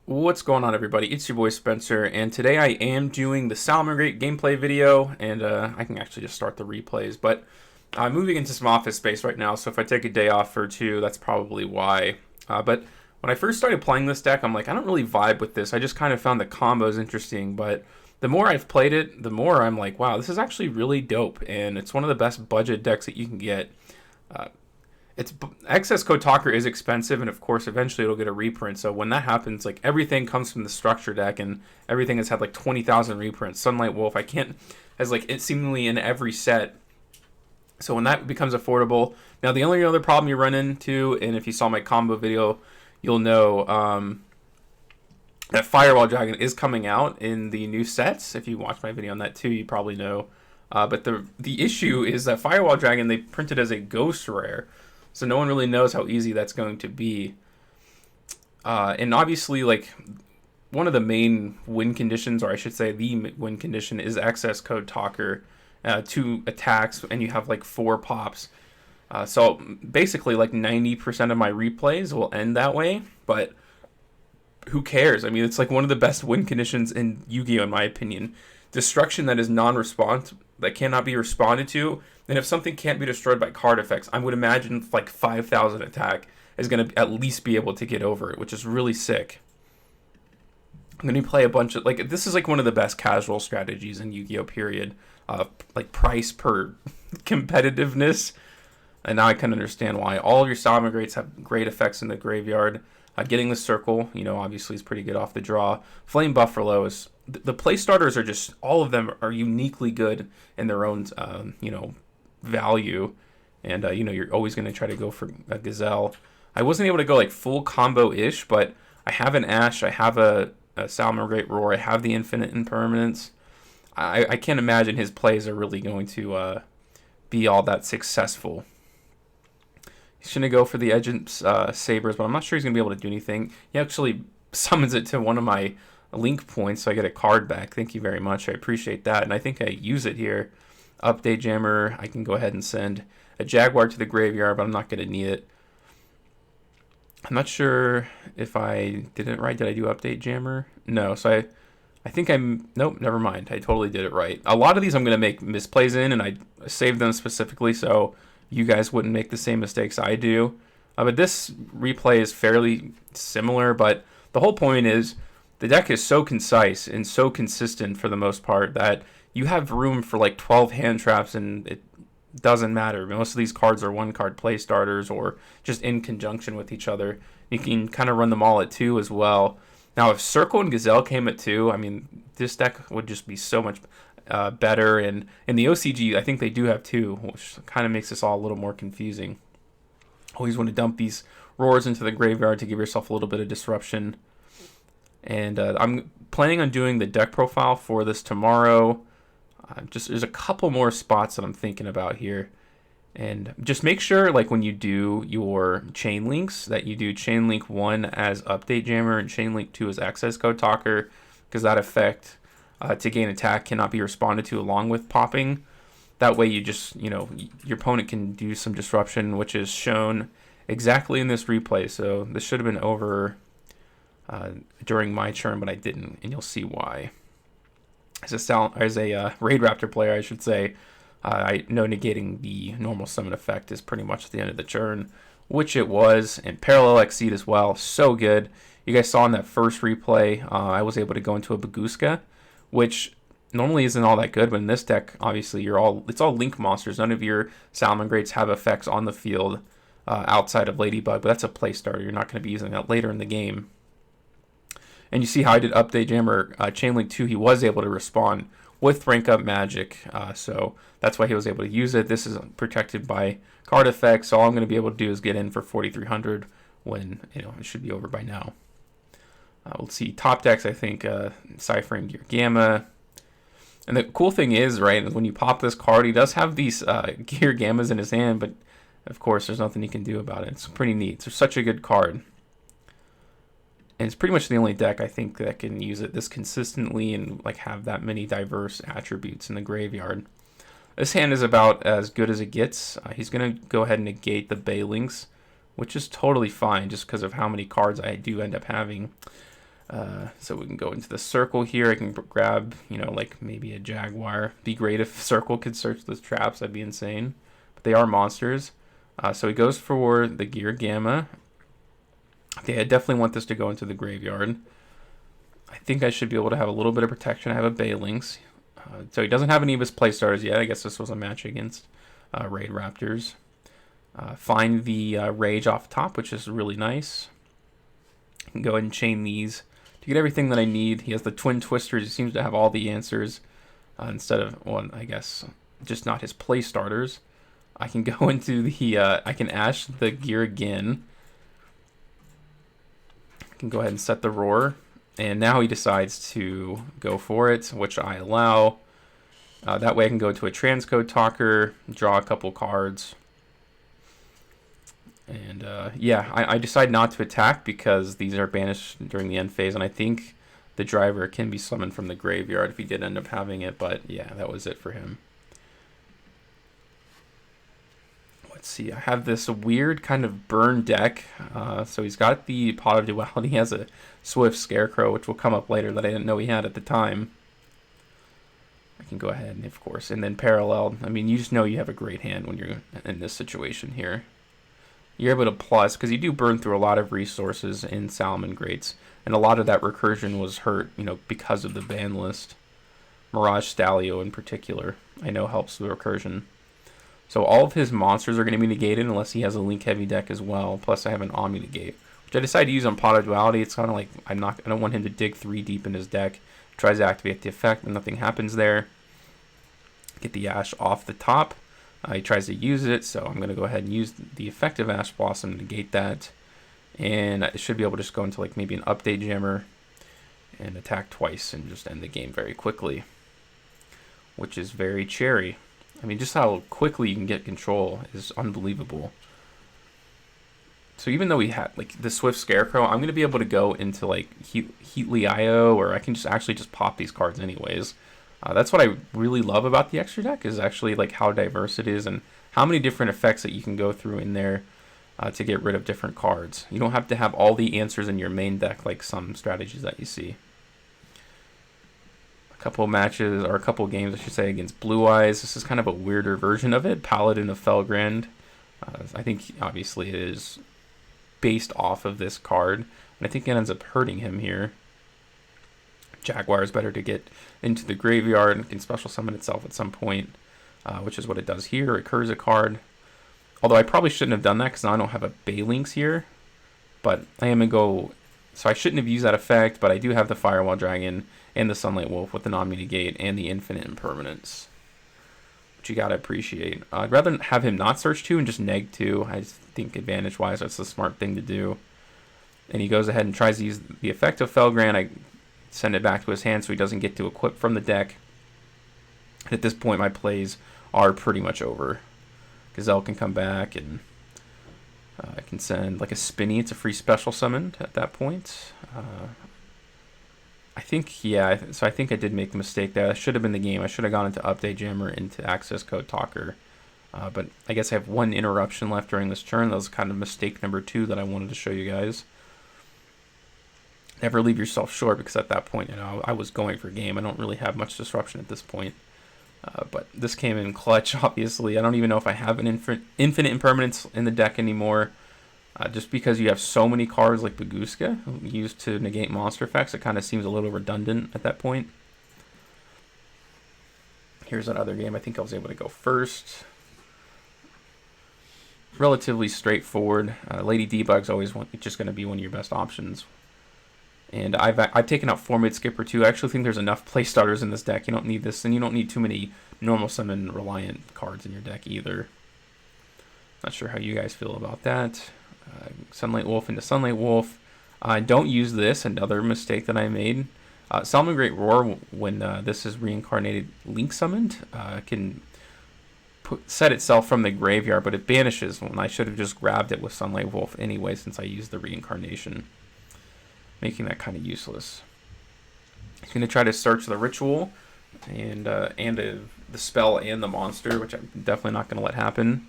What's going on, everybody? It's your boy Spencer, and today I am doing the Salamangreat gameplay video, and I can actually just start the replays, but I'm moving into some office space right now, so if I take a day off or two, that's probably why. But when I first started playing this deck, I'm like, I don't really vibe with this. I just kind of found the combos interesting, but the more I've played it, the more I'm like, wow, this is actually really dope, and it's one of the best budget decks that you can get. Uh, it's Excess Code Talker is expensive, and of course eventually it'll get a reprint, so when that happens, like, everything comes from the structure deck, and everything has had like 20,000 reprints. Sunlight Wolf, I can't, has like it seemingly in every set. So when that becomes affordable, now the only other problem you run into, and if you saw my combo video, you'll know that Firewall Dragon is coming out in the new sets. If you watched my video on that too, you probably know. But the issue is that Firewall Dragon, they printed as a ghost rare, so no one really knows how easy that's going to be. And obviously, like, one of the main win conditions, or I should say the win condition, is Excess Code Talker. 2 attacks, and you have like 4 pops. So basically, like 90% of my replays will end that way, but who cares? I mean, it's like one of the best win conditions in Yu-Gi-Oh! In my opinion. Destruction that is non-response, that cannot be responded to, and if something can't be destroyed by card effects, I would imagine like 5,000 attack is going to at least be able to get over it, which is really sick. I'm going to play a bunch of, like, this is like one of the best casual strategies in Yu-Gi-Oh! Period. Like price per competitiveness. And now I can understand why. All of your Salamangreats have great effects in the graveyard. Getting the circle, you know, obviously is pretty good off the draw. Flame Buffalo is, the play starters are just, all of them are uniquely good in their own, you know, value. And, you know, you're always going to try to go for a Gazelle. I wasn't able to go like full combo-ish, but I have an Ash, I have a Salamangreat Roar, I have the Infinite Impermanence. I can't imagine his plays are really going to be all that successful. He's going to go for the Edgent Sabers, but I'm not sure he's going to be able to do anything. He actually summons it to one of my link points, so I get a card back. Thank you very much. I appreciate that, and I think I use it here. Update Jammer, I can go ahead and send a Jaguar to the graveyard, but I'm not going to need it. I'm not sure if I did it right. Did I do Update Jammer? No, so I think nope, never mind. I totally did it right. A lot of these I'm going to make misplays in, and I saved them specifically so you guys wouldn't make the same mistakes I do. But this replay is fairly similar, but the whole point is the deck is so concise and so consistent for the most part that you have room for like 12 hand traps, and it doesn't matter. Most of these cards are 1-card play starters or just in conjunction with each other. You can kind of run them all at 2 as well. Now, if Circle and Gazelle came at 2, I mean, this deck would just be so much better. And in the OCG, I think they do have 2, which kind of makes this all a little more confusing. Always want to dump these Roars into the graveyard to give yourself a little bit of disruption. And I'm planning on doing the deck profile for this tomorrow. There's a couple more spots that I'm thinking about here. And just make sure, like, when you do your chain links, that you do chain link 1 as Update Jammer and chain link 2 as Access Code Talker, because that effect to gain attack cannot be responded to along with popping. That way you just, you know, your opponent can do some disruption, which is shown exactly in this replay. So this should have been over during my turn, but I didn't, and you'll see why. As a Raid Raptor player, I should say, I know negating the normal summon effect is pretty much the end of the turn, which it was, and Parallel Exceed as well, so good. You guys saw in that first replay, I was able to go into a Bagooska, which normally isn't all that good, but in this deck, obviously, it's all Link monsters. None of your Salamangreats have effects on the field outside of Ladybug, but that's a play starter. You're not going to be using that later in the game. And you see how I did Update Jammer Chainlink 2, he was able to respond with rank up magic, so that's why he was able to use it. This is protected by card effects, so all I'm going to be able to do is get in for 4,300 when, you know, it should be over by now. We'll see top decks, I think, Ciphering Gear Gamma. And the cool thing is, right, when you pop this card, he does have these Gear Gammas in his hand, but of course there's nothing he can do about it. It's pretty neat. It's such a good card. And it's pretty much the only deck I think that can use it this consistently and like have that many diverse attributes in the graveyard. This hand is about as good as it gets. He's going to go ahead and negate the Bailings, which is totally fine just because of how many cards I do end up having. So we can go into the circle here. I can grab, you know, like maybe a jaguar. Be great if circle could search those traps. That'd be insane. But they are monsters. So he goes for the gear gamma. Okay, I definitely want this to go into the graveyard. I think I should be able to have a little bit of protection. I have a Baylynx. So he doesn't have any of his play starters yet. I guess this was a match against Raid Raptors. Find the Rage off top, which is really nice. I can go ahead and chain these to get everything that I need. He has the Twin Twisters. He seems to have all the answers instead of, well, I guess, just not his play starters. I can go into the, I can Ash the gear again. I can go ahead and set the Roar. And now he decides to go for it, which I allow. That way I can go to a transcode talker, draw a couple cards. And yeah, I decide not to attack because these are banished during the end phase, and I think the driver can be summoned from the graveyard if he did end up having it, but yeah, that was it for him. Let's see, I have this weird kind of burn deck. So he's got the Pot of Duality. He has a Swift Scarecrow, which will come up later that I didn't know he had at the time. I can go ahead and, of course, and then Parallel. I mean, you just know you have a great hand when you're in this situation here. You're able to plus, because you do burn through a lot of resources in Salamangreats, and a lot of that recursion was hurt, you know, because of the ban list. Mirage Stalio in particular, I know helps the recursion. So all of his monsters are going to be negated unless he has a Link Heavy deck as well, plus I have an Omni Negate, which I decided to use on Pot of Duality. It's kind of like, I don't want him to dig 3 deep in his deck. Tries to activate the effect, and nothing happens there. Get the Ash off the top. He tries to use it, so I'm going to go ahead and use the effective Ash Blossom to negate that. And I should be able to just go into like maybe an update jammer and attack twice and just end the game very quickly, which is very cherry. I mean, just how quickly you can get control is unbelievable. So even though we had like the Swift Scarecrow, I'm going to be able to go into like Heatly IO, or I can just actually just pop these cards anyways. That's what I really love about the extra deck, is actually like how diverse it is and how many different effects that you can go through in there to get rid of different cards. You don't have to have all the answers in your main deck like some strategies that you see. A couple matches, or a couple games I should say, against Blue Eyes. This is kind of a weirder version of it, Paladin of Felgrand. I think obviously it is based off of this card, and I think it ends up hurting him here. Jaguar is better to get into the graveyard and can special summon itself at some point, which is what it does here. It recurs a card. Although I probably shouldn't have done that because now I don't have a Baylynx here. But I am going to go... So I shouldn't have used that effect, but I do have the Firewall Dragon and the Sunlight Wolf with the Omni Negate and the Infinite Impermanence, which you got to appreciate. I'd rather have him not search 2 and just neg 2. I think advantage-wise that's the smart thing to do. And he goes ahead and tries to use the effect of Felgrand. I send it back to his hand so he doesn't get to equip from the deck. At this point, my plays are pretty much over. Gazelle can come back, and I can send like a Spinny. It's a free special summon at that point. I think, yeah, so I think I did make the mistake there. That should have been the game. I should have gone into Update Jammer, into Access Code Talker. But I guess I have one interruption left during this turn. That was kind of mistake number 2 that I wanted to show you guys. Never leave yourself short, because at that point, you know, I was going for game. I don't really have much disruption at this point. But this came in clutch, obviously. I don't even know if I have an infinite impermanence in the deck anymore. Just because you have so many cards like Bagooska used to negate monster effects, it kind of seems a little redundant at that point. Here's another game. I think I was able to go first. Relatively straightforward. Lady Debug's always just going to be one of your best options. And I've taken out Formate Skipper too. I actually think there's enough play starters in this deck. You don't need this, and you don't need too many normal summon reliant cards in your deck either. Not sure how you guys feel about that. Sunlight Wolf into Sunlight Wolf. Don't use this, another mistake that I made. Salamangreat Roar, when this is reincarnated Link summoned, can set itself from the graveyard, but it banishes when I should have just grabbed it with Sunlight Wolf anyway, since I used the reincarnation, making that kind of useless. He's going to try to search the ritual and the spell and the monster, which I'm definitely not going to let happen.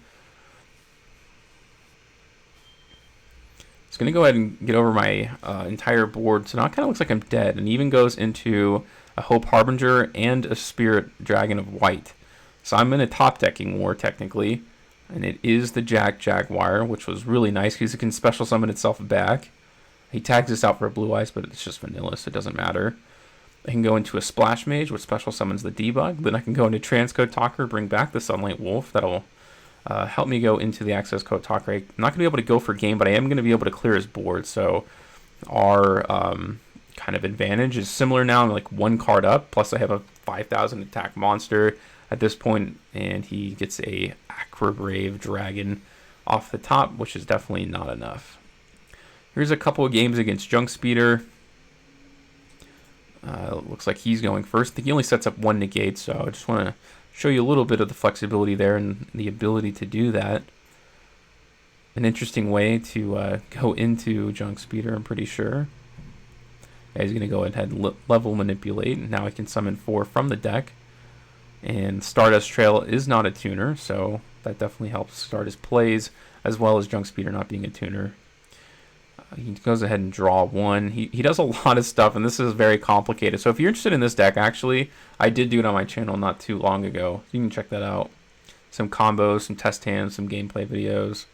It's going to go ahead and get over my entire board. So now it kind of looks like I'm dead. And even goes into a Hope Harbinger and a Spirit Dragon of White. So I'm in a top decking war technically. And it is the Jaguar, which was really nice because it can special summon itself back. He tags this out for a Blue Eyes, but it's just vanilla, so it doesn't matter. I can go into a Splash Mage, which special summons the Debug. Then I can go into Transcode Talker, bring back the Sunlight Wolf. That'll help me go into the Access Code Talker. I'm not going to be able to go for game, but I am going to be able to clear his board. So our kind of advantage is similar now. I'm like one card up, plus I have a 5,000 attack monster at this point, and he gets a Aquabrave Dragon off the top, which is definitely not enough. Here's a couple of games against Junk Speeder. Looks like he's going first. I think he only sets up one negate, so I just want to show you a little bit of the flexibility there and the ability to do that. An interesting way to go into Junk Speeder, I'm pretty sure. Yeah, he's going to go ahead and level manipulate. Now I can summon 4 from the deck. And Stardust Trail is not a tuner, so that definitely helps start his plays, as well as Junk Speeder not being a tuner. He goes ahead and draw 1. He does a lot of stuff, and this is very complicated. So if you're interested in this deck, actually, I did do it on my channel not too long ago. You can check that out. Some combos, some test hands, some gameplay videos.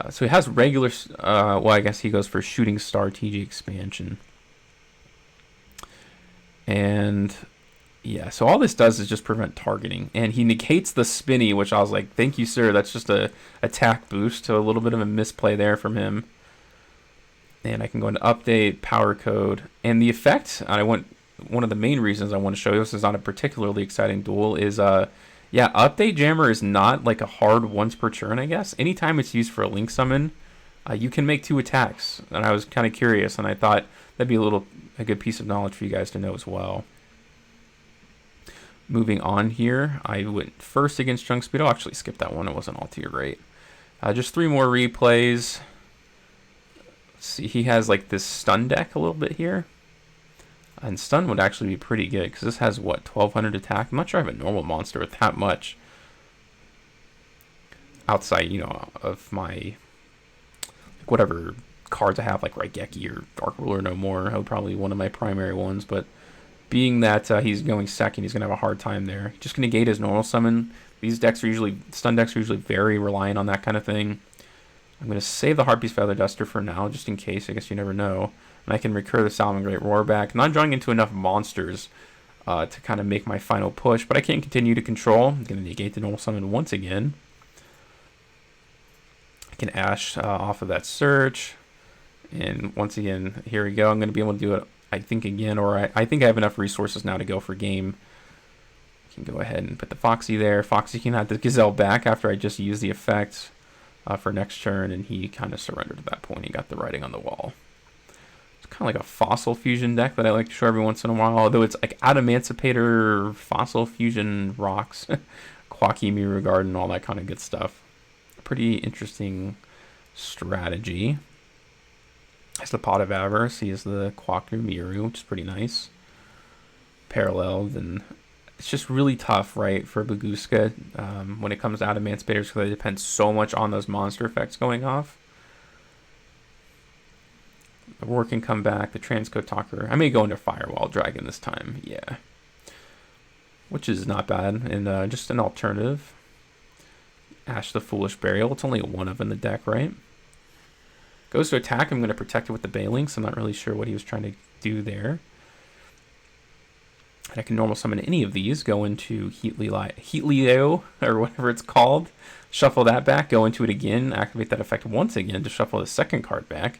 So he has regular, well, I guess he goes for Shooting Star TG expansion. And yeah, so all this does is just prevent targeting. And he negates the spinny, which I was like, thank you, sir. That's just a attack boost. So a little bit of a misplay there from him. And I can go into update, power code. And the effect, one of the main reasons I want to show you, this is not a particularly exciting duel, is, yeah, Update Jammer is not like a hard once per turn, I guess. Anytime it's used for a Link Summon, you can make 2 attacks. And I was kind of curious, and I thought that'd be a good piece of knowledge for you guys to know as well. Moving on here, I went first against Junk Speed. I'll actually skip that one. It wasn't all too great. Just 3 more replays. Let's see, he has like this stun deck a little bit here. And stun would actually be pretty good because this has, what, 1,200 attack? I'm not sure I have a normal monster with that much. Outside, you know, of my, like, whatever cards I have, like Raigeki or Dark Ruler No More. That would probably be one of my primary ones, but being that he's going second, he's going to have a hard time there. Just going to negate his normal summon. These decks are usually, stun decks are usually very reliant on that kind of thing. I'm going to save the Harpy's Feather Duster for now, just in case. I guess you never know. And I can recur the Salamangreat Roar back. And I'm drawing into enough monsters to kind of make my final push, but I can't continue to control. I'm going to negate the normal summon once again. I can Ash off of that search. And once again, here we go. I'm going to be able to do it, I think, again, or I think I have enough resources now to go for game. I can go ahead and put the Foxy there. Foxy can have the Gazelle back after I just use the effect for next turn, and he kind of surrendered at that point. He got the writing on the wall. It's kind of like a Fossil Fusion deck that I like to show every once in a while, although it's like Adamancipator, Fossil Fusion rocks, Quacky Mirror Garden, all that kind of good stuff. Pretty interesting strategy. Has the Pot of Avarice. He has the Quackner Miru, which is pretty nice. Paralleled, and it's just really tough, right, for Bagooska when it comes to Adamancipators, because it depends so much on those monster effects going off. The Roar can come back, the Transcode Talker. I may go into Firewall Dragon this time, yeah. Which is not bad, and just an alternative. Ash the Foolish Burial. It's only a 1-of in the deck, right? Goes to attack. I'm going to protect it with the Bailings. I'm not really sure what he was trying to do there. And I can normal summon any of these. Go into Heatleo, or whatever it's called. Shuffle that back. Go into it again. Activate that effect once again to shuffle the second card back,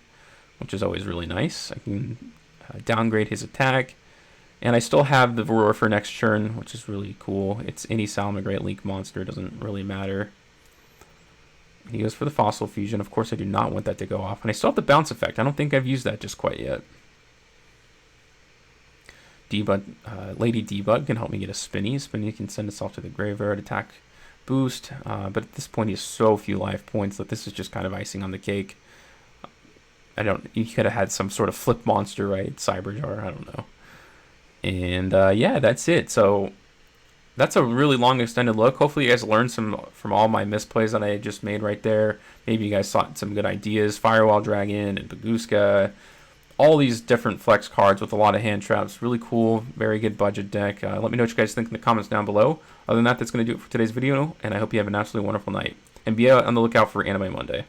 which is always really nice. I can downgrade his attack. And I still have the Roar for next turn, which is really cool. It's any Salamangreat Link monster. It doesn't really matter. He goes for the Fossil Fusion. Of course, I do not want that to go off. And I still have the Bounce effect. I don't think I've used that just quite yet. Lady Debug can help me get a Spinny. Spinny can send itself to the graveyard, attack boost. But at this point, he has so few life points that this is just kind of icing on the cake. You could have had some sort of flip monster, right? Cyberjar, I don't know. And yeah, that's it. So that's a really long extended look. Hopefully you guys learned some from all my misplays that I just made right there. Maybe you guys saw some good ideas. Firewall Dragon and Bagooska. All these different flex cards with a lot of hand traps. Really cool, very good budget deck. Let me know what you guys think in the comments down below. Other than that, that's going to do it for today's video, and I hope you have an absolutely wonderful night. And be on the lookout for Anime Monday.